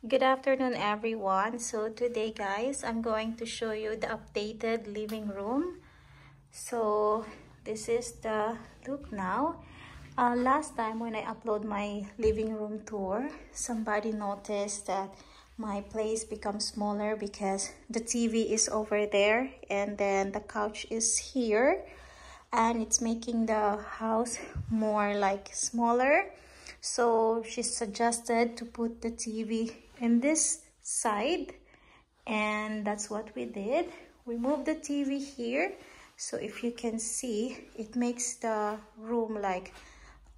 Good afternoon, everyone. So today, guys, I'm going to show you the updated living room. So this is the look now. Last time when I upload my living room tour, somebody noticed that my place becomes smaller because the TV is over there and then the couch is here, and it's making the house more like smaller. So she suggested to put the TV in this side, and that's what we did. We moved the TV here, so if you can see, it makes the room like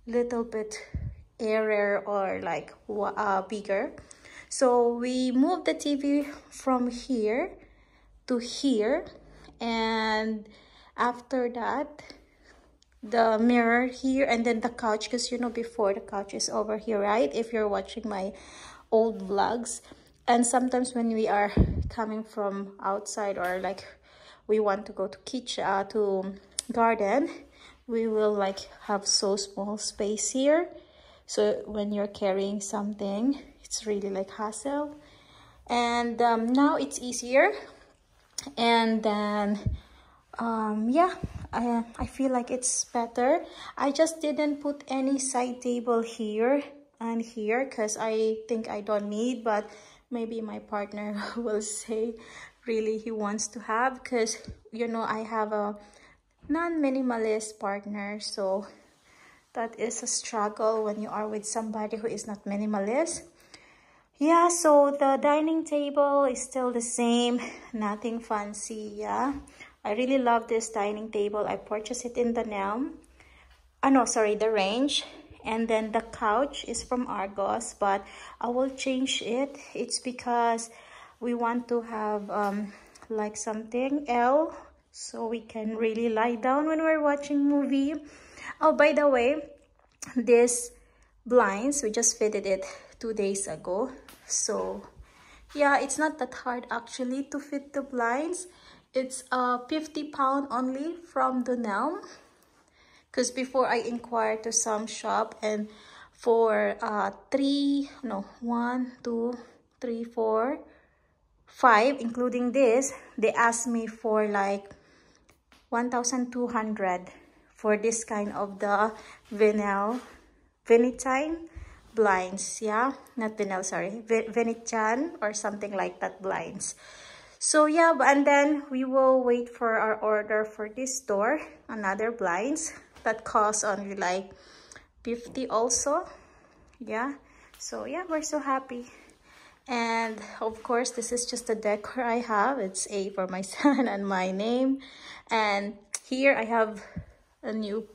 little bit airier or like bigger. So we moved the TV from here to here, and after that the mirror here, and then the couch, because you know before the couch is over here, right? If you're watching my old vlogs, and sometimes when we are coming from outside or like we want to go to kitchen to garden, we will like have so small space here. So when you're carrying something, it's really like hassle. And now it's easier. And then yeah, I feel like it's better. I just didn't put any side table here and here because I think I don't need, but maybe my partner will say really he wants to have, because you know I have a non-minimalist partner, so that is a struggle when you are with somebody who is not minimalist. Yeah, so the dining table is still the same, nothing fancy. Yeah, I really love this dining table. I purchased it in the Nelm. No, sorry, the Range. And then the couch is from Argos, but I will change it. It's because we want to have like something L, so we can really lie down when we're watching movie. Oh, by the way, this blinds, we just fitted it 2 days ago. So yeah, it's not that hard actually to fit the blinds. It's 50 pound only from the Nelm, because before I inquired to some shop, and for 1 2 3 4 5 including this, they asked me for like 1,200 for this kind of the Venetian blinds. Yeah, not vinyl, sorry, Venetian or something like that blinds. So yeah, and then we will wait for our order for this door, another blinds that cost only like 50 also. Yeah, so yeah, we're so happy. And of course, this is just the decor I have. It's A for my son and my name. And here I have a new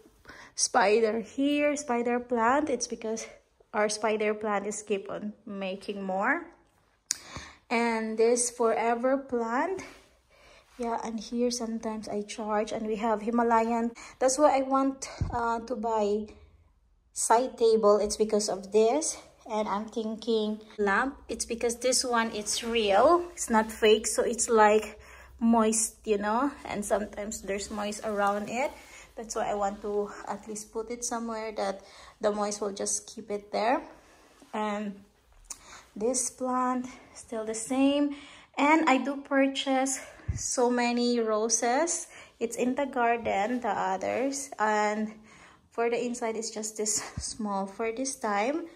spider here, spider plant. It's because our spider plant is keep on making more. And this forever plant. Yeah, and here sometimes I charge, and we have Himalayan. That's why I want to buy side table. It's because of this. And I'm thinking lamp, it's because this one, it's real, it's not fake, so it's like moist, you know, and sometimes there's moist around it. That's why I want to at least put it somewhere that the moist will just keep it there. And this plant still the same. And I do purchase so many roses. It's in the garden, the others, and for the inside it's just this small for this time.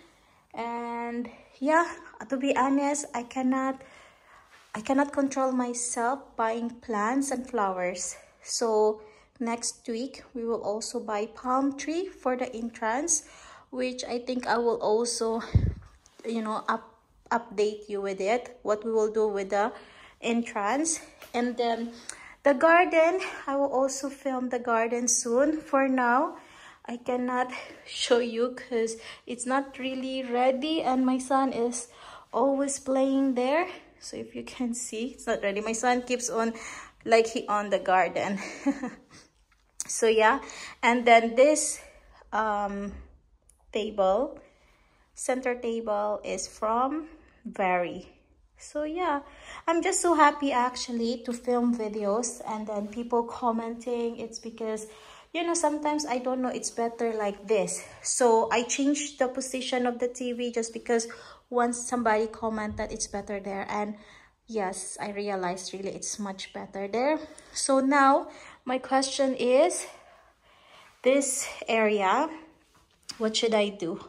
And yeah, to be honest, I cannot control myself buying plants and flowers. So next week we will also buy palm tree for the entrance, which I think I will also, you know, update you with it, what we will do with the entrance. And then the garden, I will also film the garden soon. For now, I cannot show you because it's not really ready, and my son is always playing there. So if you can see, it's not ready. My son keeps on like he on the garden. So yeah, and then this table, center table, is from Very. So yeah, I'm just so happy actually to film videos, and then people commenting. It's because, you know, sometimes I don't know, it's better like this. So I changed the position of the TV just because once somebody comment that it's better there, and yes, I realized really it's much better there. So now my question is, this area, what should I do?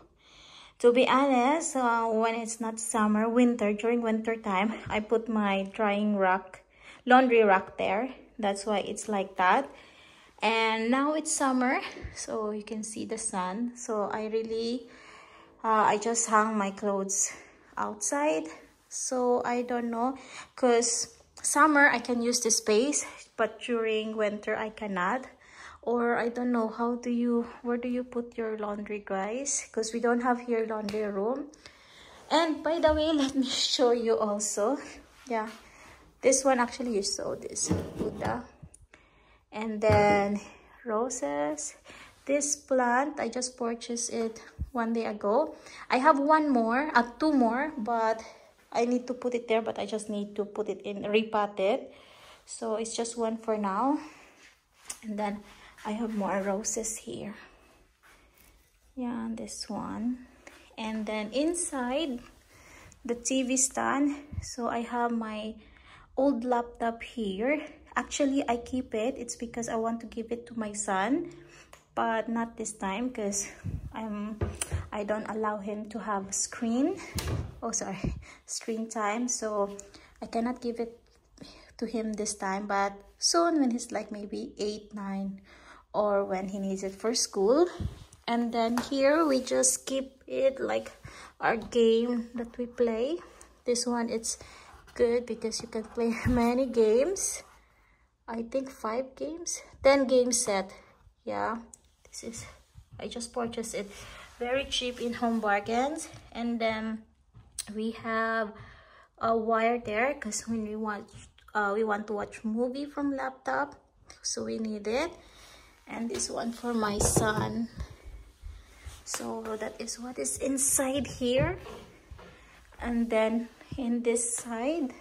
To be honest, when it's not summer, winter, during winter time, I put my drying rack, laundry rack there. That's why it's like that. And now it's summer, so you can see the sun. So I just hung my clothes outside. So I don't know, because summer I can use the space, but during winter I cannot. Or I don't know, where do you put your laundry, guys? Because we don't have here laundry room. And by the way, let me show you also. Yeah, this one actually you saw this Buddha. And then roses. This plant, I just purchased it 1 day ago. I have two more, but I need to put it there, but I just need to put it in, repot it. So it's just one for now. And then I have more roses here. Yeah, this one. And then inside the TV stand, so I have my old laptop here. Actually, I keep it. It's because I want to give it to my son, but not this time because I don't allow him to have screen time. So I cannot give it to him this time, but soon when he's like maybe 8, 9, or when he needs it for school. And then here we just keep it like our game that we play. This one, it's good because you can play many games. I think 5 games, 10 game set. Yeah, this is, I just purchased it very cheap in Home Bargains. And then we have a wire there because when we want to watch movie from laptop, so we need it. And this one for my son. So that is what is inside here. And then in this side,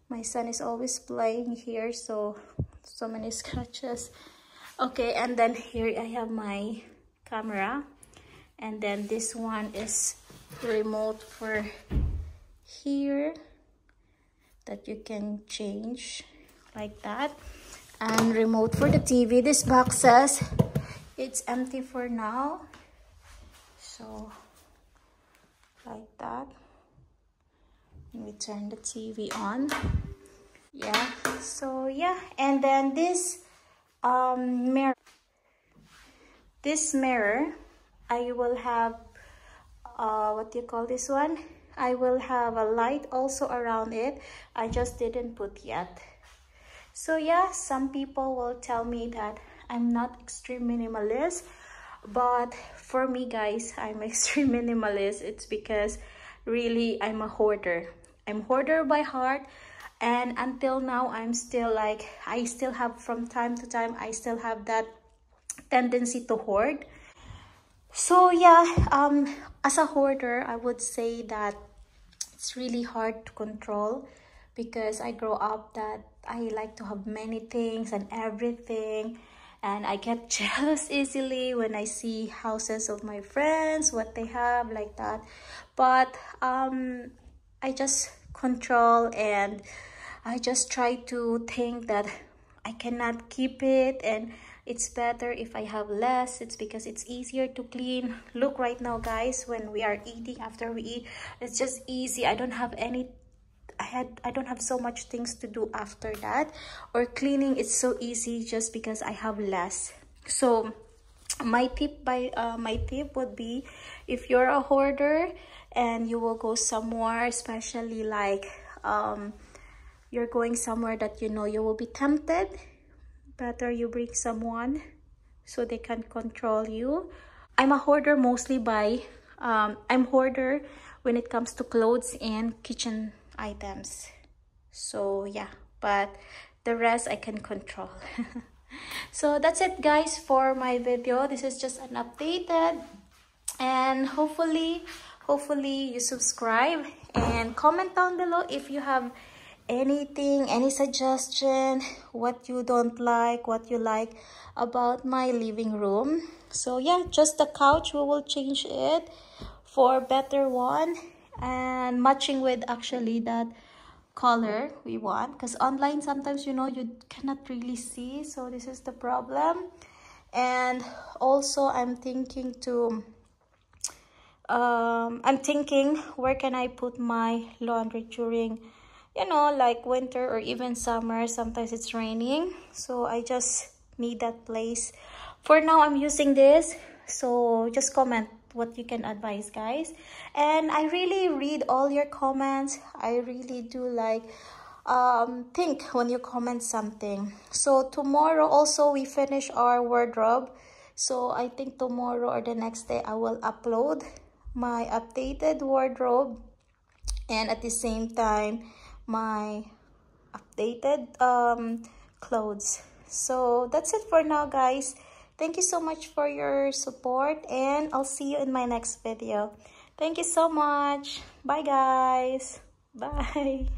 my son is always playing here, so many scratches. Okay, and then here I have my camera. And then this one is remote for here that you can change like that. And remote for the TV. This box says it's empty for now. So like that. And we turn the TV on. Yeah, so yeah. And then this mirror, I will have what do you call this one? I will have a light also around it. I just didn't put yet. So yeah, some people will tell me that I'm not extreme minimalist, but for me, guys, I'm extreme minimalist. It's because really I'm a hoarder. I'm hoarder by heart, and until now I'm still like, I still have, from time to time, I still have that tendency to hoard. So yeah, as a hoarder, I would say that it's really hard to control, because I grow up that I like to have many things and everything, and I get jealous easily when I see houses of my friends, what they have, like that. But I just control, and I just try to think that I cannot keep it, and it's better if I have less. It's because it's easier to clean. Look right now, guys, when we are eating, after we eat, it's just easy. I don't have so much things to do after that, or cleaning is so easy just because I have less. So my tip would be, if you're a hoarder and you will go somewhere, especially like you're going somewhere that you know you will be tempted, better you bring someone so they can control you. I'm a hoarder mostly by I'm hoarder when it comes to clothes and kitchen items. So yeah, but the rest I can control. So that's it, guys, for my video. This is just an updated, and hopefully you subscribe and comment down below if you have anything, any suggestion, what you don't like, what you like about my living room. So yeah, just the couch, we will change it for a better one. and matching with actually that color we want, because online sometimes, you know, you cannot really see, so this is the problem. And also I'm thinking where can I put my laundry during, you know, like winter or even summer. Sometimes it's raining, so I just need that place. For now I'm using this, so just comment what you can advise, guys. And I really read all your comments. I really do like think when you comment something. So tomorrow also we finish our wardrobe, so I think tomorrow or the next day I will upload my updated wardrobe, and at the same time my updated clothes. So that's it for now, guys. Thank you so much for your support, and I'll see you in my next video. Thank you so much. Bye, guys. Bye.